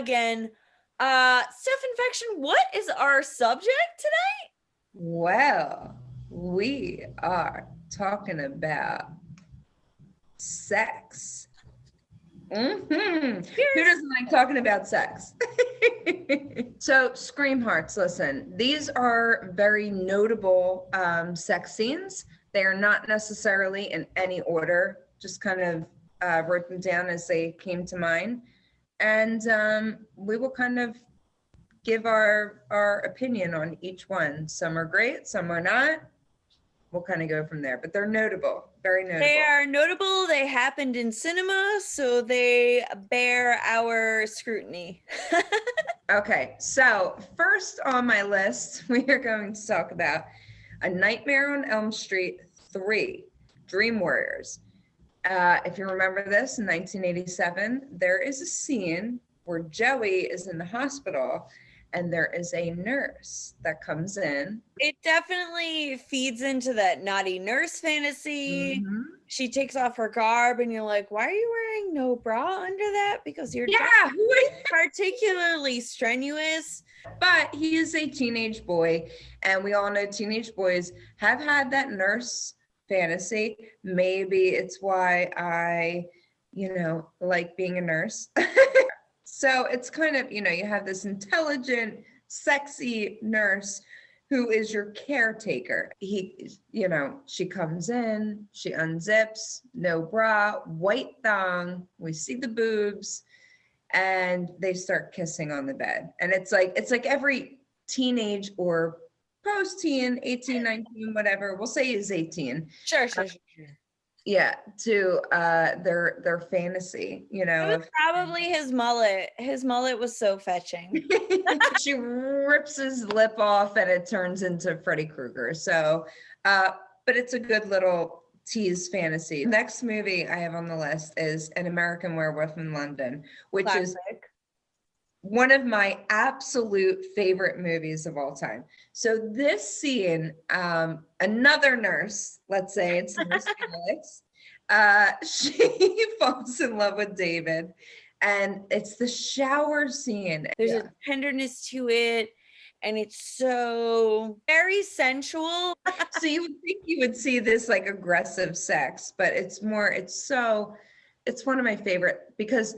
again. Steph Infection, what is our subject today? Well, we are talking about sex. Who doesn't like talking about sex? So, Scream Hearts, listen, these are very notable sex scenes. They are not necessarily in any order, just kind of wrote them down as they came to mind. And we will kind of give our opinion on each one. Some are great, some are not. We'll kind of go from there, but they're notable, very notable. They are notable. They happened in cinema, so they bear our scrutiny. Okay, so first on my list, we are going to talk about A Nightmare on Elm Street 3, Dream Warriors. If you remember this, in 1987, there is a scene where Joey is in the hospital and there is a nurse that comes in. It definitely feeds into that naughty nurse fantasy. Mm-hmm. She takes off her garb and you're like, why are you wearing no bra under that? Because you're particularly strenuous. But he is a teenage boy, and we all know teenage boys have had that nurse fantasy. Maybe it's why I, like being a nurse. So it's kind of, you have this intelligent, sexy nurse who is your caretaker. She comes in, she unzips, no bra, white thong, we see the boobs, and they start kissing on the bed. And it's like every teenage or post-teen, 18, 19, whatever, we'll say he's 18. Sure. Yeah, to their fantasy, It was probably his mullet. His mullet was so fetching. She rips his lip off and it turns into Freddy Krueger. So, but it's a good little tease fantasy. Next movie I have on the list is An American Werewolf in London, which Classic. Is one of my absolute favorite movies of all time. So this scene, another nurse, let's say it's Nurse Alex, she falls in love with David, and it's the shower scene. There's a tenderness to it, and it's so very sensual. So you would think you would see this like aggressive sex, but it's one of my favorite because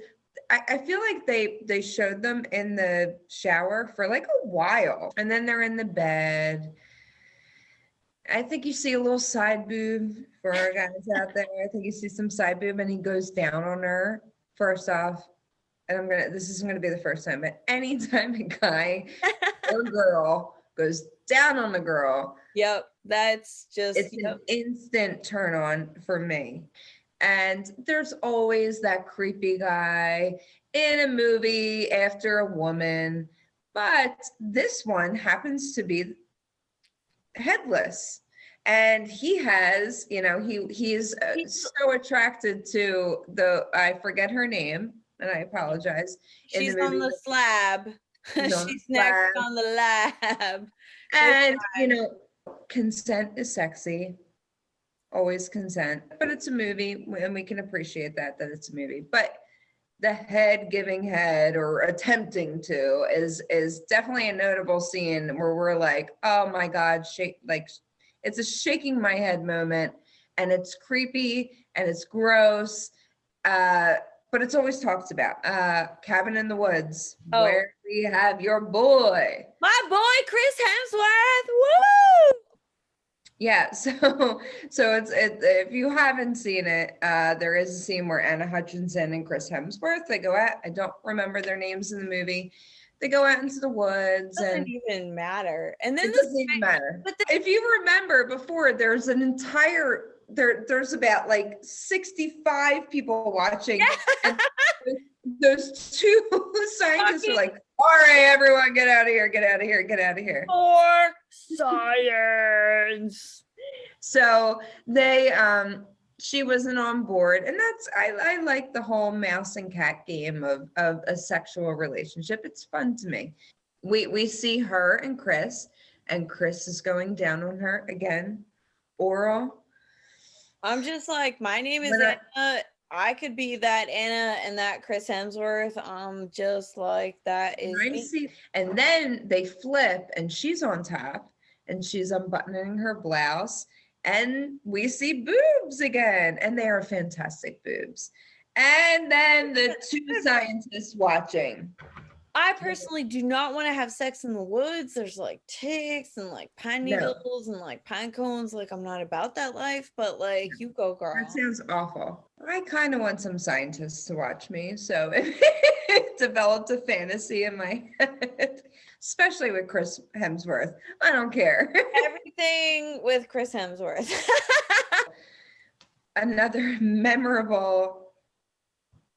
I feel like they showed them in the shower for like a while, and then they're in the bed. I think you see a little side boob for our guys out there. I think you see some side boob, and he goes down on her. First off, and this isn't gonna be the first time, but anytime a guy or girl goes down on the girl, yep, that's just it's an instant turn on for me. And there's always that creepy guy in a movie after a woman, but this one happens to be headless. And he has, he's so attracted to I forget her name, and I apologize. She's on the slab. She's next on the lab. And, consent is sexy. Always consent, but it's a movie, and we can appreciate that it's a movie. But the head giving head or attempting to is definitely a notable scene where we're like, oh my God, it's a shaking my head moment, and it's creepy and it's gross, but it's always talked about. Cabin in the Woods, where we have your boy, my boy Chris Hemsworth. Woo! Yeah, so it's if you haven't seen it, there is a scene where Anna Hutchinson and Chris Hemsworth, they go out, I don't remember their names in the movie, they go out into the woods. It doesn't even matter. And then it doesn't even matter. If you remember before, there's there's about like 65 people watching. And those two scientists are like, all right, everyone, get out of here, get out of here, get out of here. For science. So she wasn't on board. And I like the whole mouse and cat game of a sexual relationship. It's fun to me. We see her and Chris is going down on her again, oral. I'm just like, my name is Anna. I could be that Anna and that Chris Hemsworth. Just like that is I see. And then they flip and she's on top and she's unbuttoning her blouse and we see boobs again, and they are fantastic boobs. And then the two scientists watching. I personally do not want to have sex in the woods. There's like ticks and like pine needles and like pine cones. Like, I'm not about that life, but like, you go, girl. That sounds awful. I kind of want some scientists to watch me. So it developed a fantasy in my head, especially with Chris Hemsworth. I don't care. Everything with Chris Hemsworth. Another memorable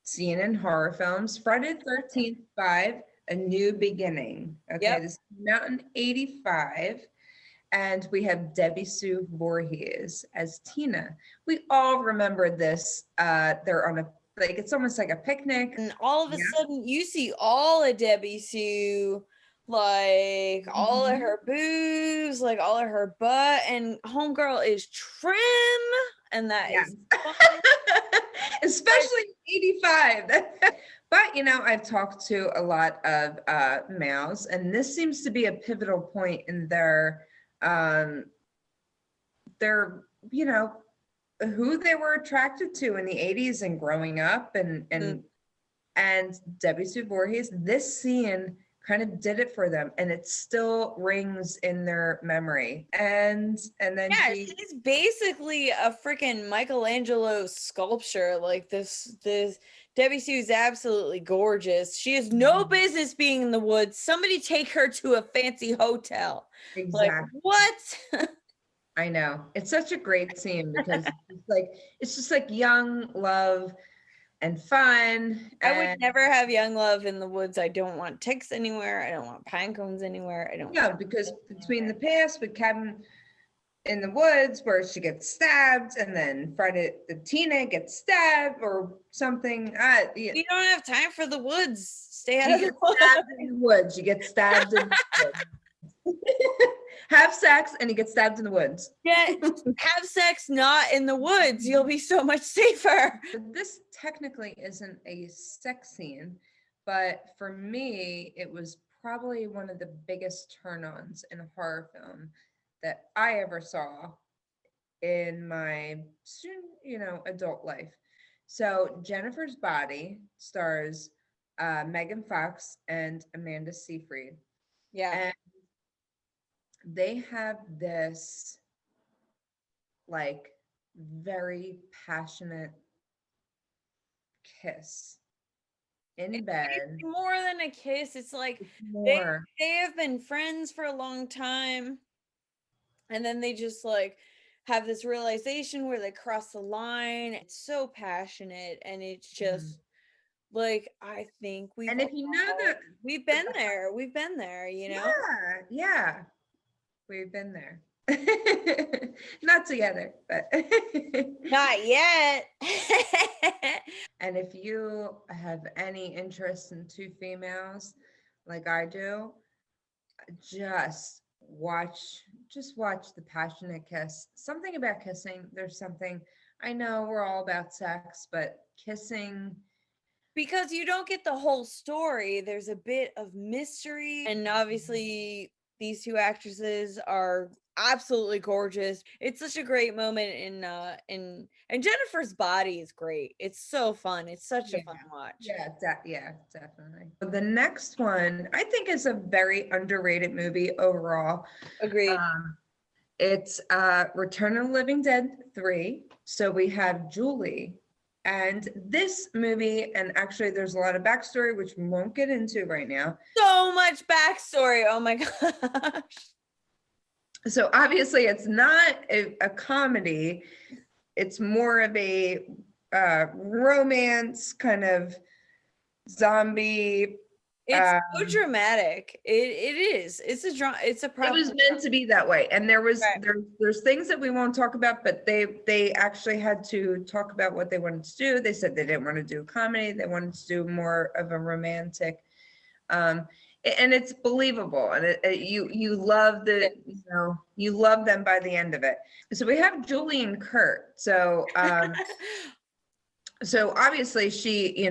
scene in horror films, Friday the 13th 5, A New Beginning. Okay, Yep. This came out in 85. And we have Debbie Sue Voorhees as Tina. We all remember this. They're on a, like, it's almost like a picnic. And all of a sudden you see all of Debbie Sue, like all of her boobs, like all of her butt, and homegirl is trim. And that is fun. Especially 85. But, you know, I've talked to a lot of males, and this seems to be a pivotal point in their, you know, who they were attracted to in the 80s and growing up. And Debbie Sue Voorhees, this scene kind of did it for them, and it still rings in their memory. And then she's basically a freaking Michelangelo sculpture. Like this Debbie Sue is absolutely gorgeous. She has no business being in the woods. Somebody take her to a fancy hotel. Exactly. Like, what? I know. It's such a great scene because it's just like young love and fun. I would never have young love in the woods. I don't want ticks anywhere. I don't want pine cones anywhere. I don't. Yeah, because between the past with Cabin in the Woods where she gets stabbed, and then Friday the Tina gets stabbed or something. You don't have time for the woods. Stay out of the woods. Stabbed in the woods. You get stabbed in the woods. Have sex and you get stabbed in the woods. Yeah, have sex not in the woods. You'll be so much safer. This technically isn't a sex scene, but for me, it was probably one of the biggest turn-ons in a horror film that I ever saw in my, you know, adult life. So Jennifer's Body stars Megan Fox and Amanda Seyfried. Yeah. And they have this like very passionate kiss in bed. It's more than a kiss. It's like they have been friends for a long time, and then they just like have this realization where they cross the line. It's so passionate, and it's just like, I think we've been there, you know. Yeah, we've been there. Not together, but not yet. And if you have any interest in two females like I do, just watch the passionate kiss. Something about kissing, there's something, I know we're all about sex, but kissing, because you don't get the whole story, there's a bit of mystery, and obviously these two actresses are absolutely gorgeous. It's such a great moment and Jennifer's Body is great. It's so fun. It's such a fun watch. Yeah, definitely. The next one I think is a very underrated movie overall. Agreed. It's Return of the Living Dead 3. So we have Julie. And this movie, and actually there's a lot of backstory, which we won't get into right now. So much backstory. Oh my gosh. So obviously it's not a comedy. It's more of a romance kind of zombie. It's so dramatic. It is. It's a drama. It's a problem. It was meant to be that way. And there's things that we won't talk about, but they actually had to talk about what they wanted to do. They said they didn't want to do a comedy. They wanted to do more of a romantic, and it's believable. And you love you love them by the end of it. So we have Julie and Kurt. So So obviously she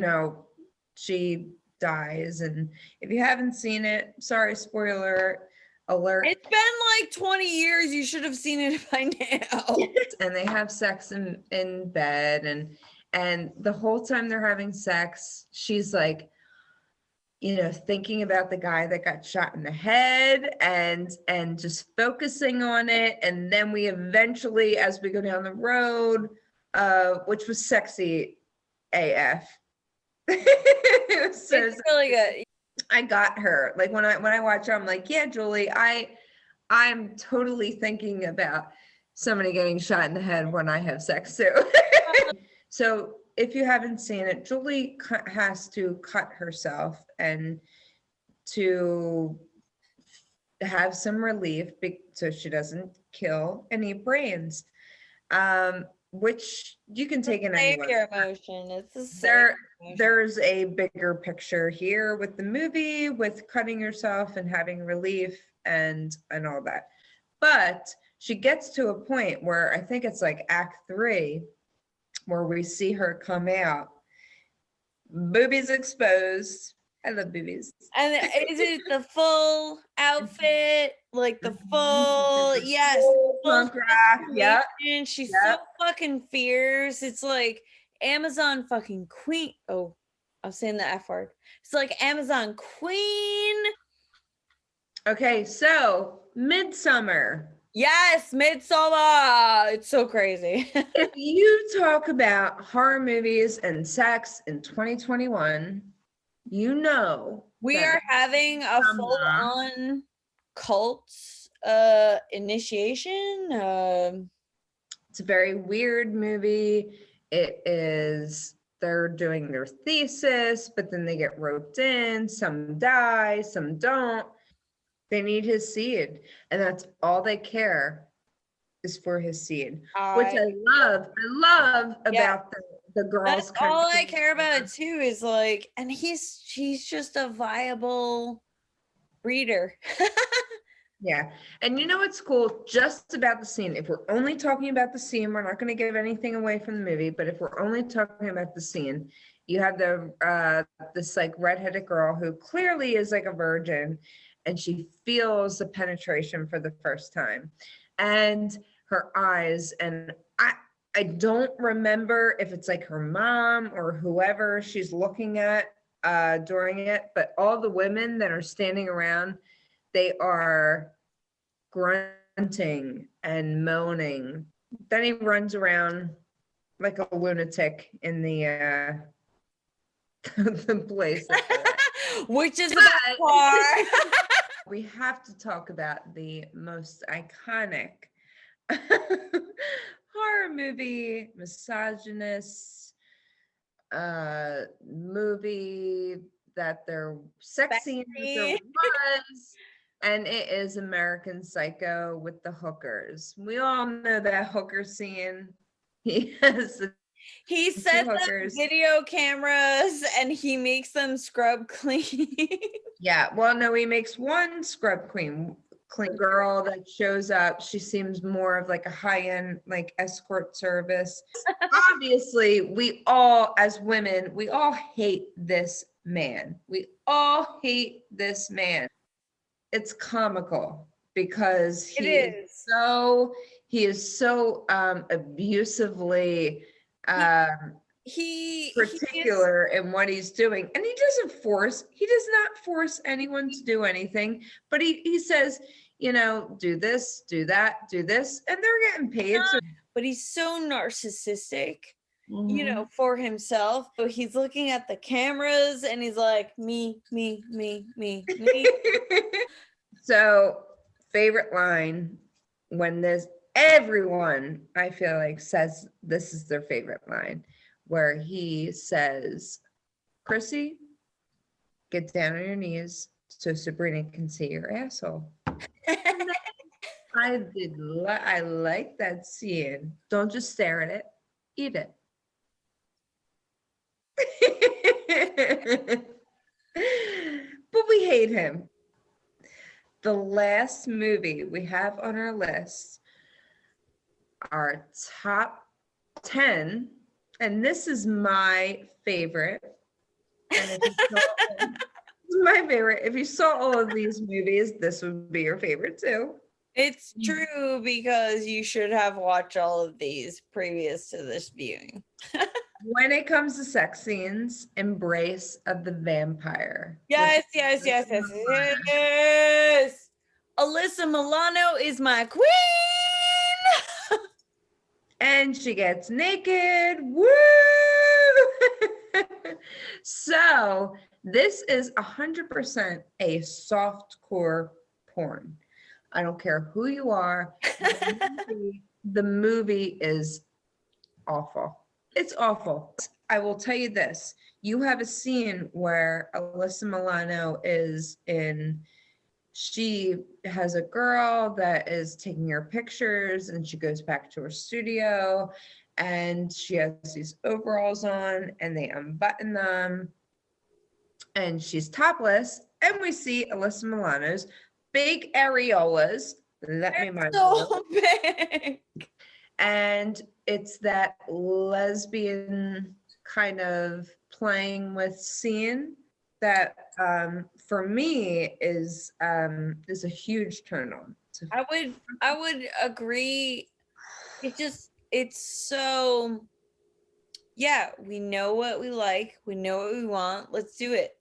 dies, and if you haven't seen it, sorry, spoiler alert. It's been like 20 years. You should have seen it by now. And they have sex in bed, and the whole time they're having sex, she's like, thinking about the guy that got shot in the head and just focusing on it. And then we eventually, as we go down the road, which was sexy AF. It's really good. I got her. Like when I watch her, I'm like, yeah, Julie, I'm totally thinking about somebody getting shot in the head when I have sex too. So if you haven't seen it, Julie has to cut herself and to have some relief so she doesn't kill any brains, which you can take in any way. Your emotion. It's the same. There's a bigger picture here with the movie, with cutting yourself and having relief and all that. But she gets to a point where I think it's like Act 3, where we see her come out, boobies exposed. I love boobies. And is it the full outfit? Like the full, yes. Full yeah. She's so fucking fierce. It's like Amazon fucking queen. Oh, I'm saying the F word. It's like Amazon queen. Okay, so Midsummer. Yes, Midsummer. It's so crazy. If you talk about horror movies and sex in 2021, we are having a full-on cult initiation. It's a very weird movie. It is, they're doing their thesis, but then they get roped in. Some die, some don't. They need his seed, and that's all they care is for his seed, which I love. I love about the girls. That's all I care about it too is like, and she's just a viable breeder. Yeah, and you know what's cool just about the scene? If we're only talking about the scene, we're not going to give anything away from the movie. But if we're only talking about the scene, you have this like redheaded girl who clearly is like a virgin. And she feels the penetration for the first time, and her eyes. And I don't remember if it's like her mom or whoever she's looking at during it, but all the women that are standing around, they are grunting and moaning. Then he runs around like a lunatic in the the place, which is the part. We have to talk about the most iconic horror movie, misogynist movie that their sex scene there was, and it is American Psycho with the hookers. We all know that hooker scene. He sets up video cameras and he makes them scrub clean. Yeah, well, no, he makes one scrub clean girl that shows up. She seems more of like a high-end like escort service. Obviously, we all, as women, we all hate this man. We all hate this man. It's comical because he is so abusively particular in what he's doing, and he does not force anyone to do anything, but he says, do this, do that, do this, and they're getting paid. But he's so narcissistic, for himself. So he's looking at the cameras and he's like, me. So favorite line when everyone, I feel like, says this is their favorite line, where he says, Chrissy, get down on your knees so Sabrina can see your asshole. I like that scene. Don't just stare at it, eat it. But we hate him. The last movie we have on our list, our top 10, And this is my favorite. And if you saw, this is my favorite. If you saw all of these movies, this would be your favorite too. It's true, because you should have watched all of these previous to this viewing. When it comes to sex scenes, Embrace of the Vampire. Yes. Alyssa Milano is my queen. And she gets naked. Woo! So this is 100% a softcore porn. I don't care who you are. The movie is awful. It's awful. I will tell you this. You have a scene where Alyssa Milano she has a girl that is taking her pictures, and she goes back to her studio, and she has these overalls on, and they unbutton them, and she's topless, and we see Alyssa Milano's big areolas. So big. And it's that lesbian kind of playing with scene that for me is a huge turn on. I would agree. It's so, yeah, we know what we like, we know what we want, let's do it.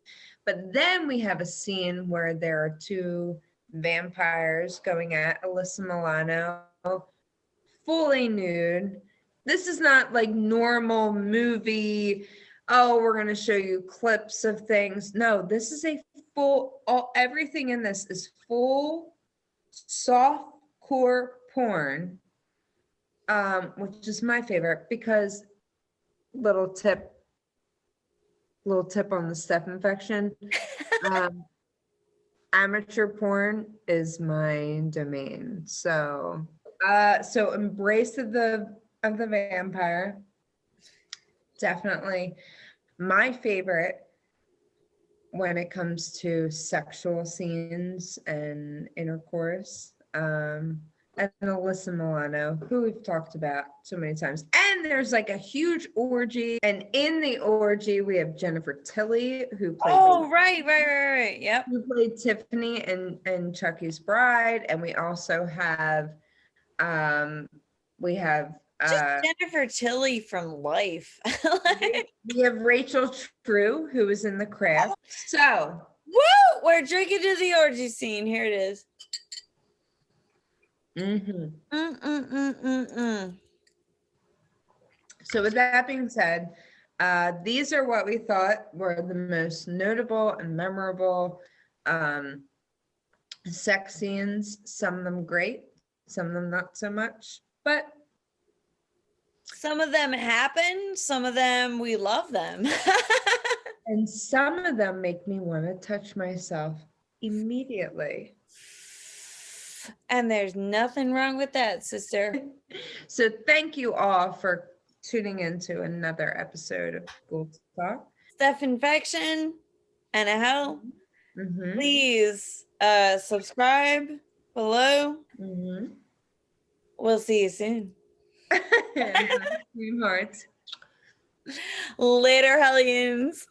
But then we have a scene where there are two vampires going at Alyssa Milano, fully nude. This is not like normal movie, oh, we're going to show you clips of things. No, this is a everything in this is full soft core porn, which is my favorite, because little tip on the staph infection. Amateur porn is my domain. So Embrace of the Vampire, definitely my favorite when it comes to sexual scenes and intercourse. And Alyssa Milano, who we've talked about so many times. And there's like a huge orgy. And in the orgy, we have Jennifer Tilly, who played. Oh, right. Yep. Who played Tiffany in Chucky's Bride. And we also have, just Jennifer Tilly from Life. we have Rachel True, who was in The Craft. So. Woo! We're drinking to the orgy scene. Here it is. So with that being said, these are what we thought were the most notable and memorable sex scenes. Some of them great, some of them not so much, but some of them happen, some of them we love them. And some of them make me want to touch myself immediately. And there's nothing wrong with that, sister. So thank you all for tuning into another episode of Ghoul Talk. Staph infection and a hell. Please subscribe below. We'll see you soon. Hearts. Later, hellions.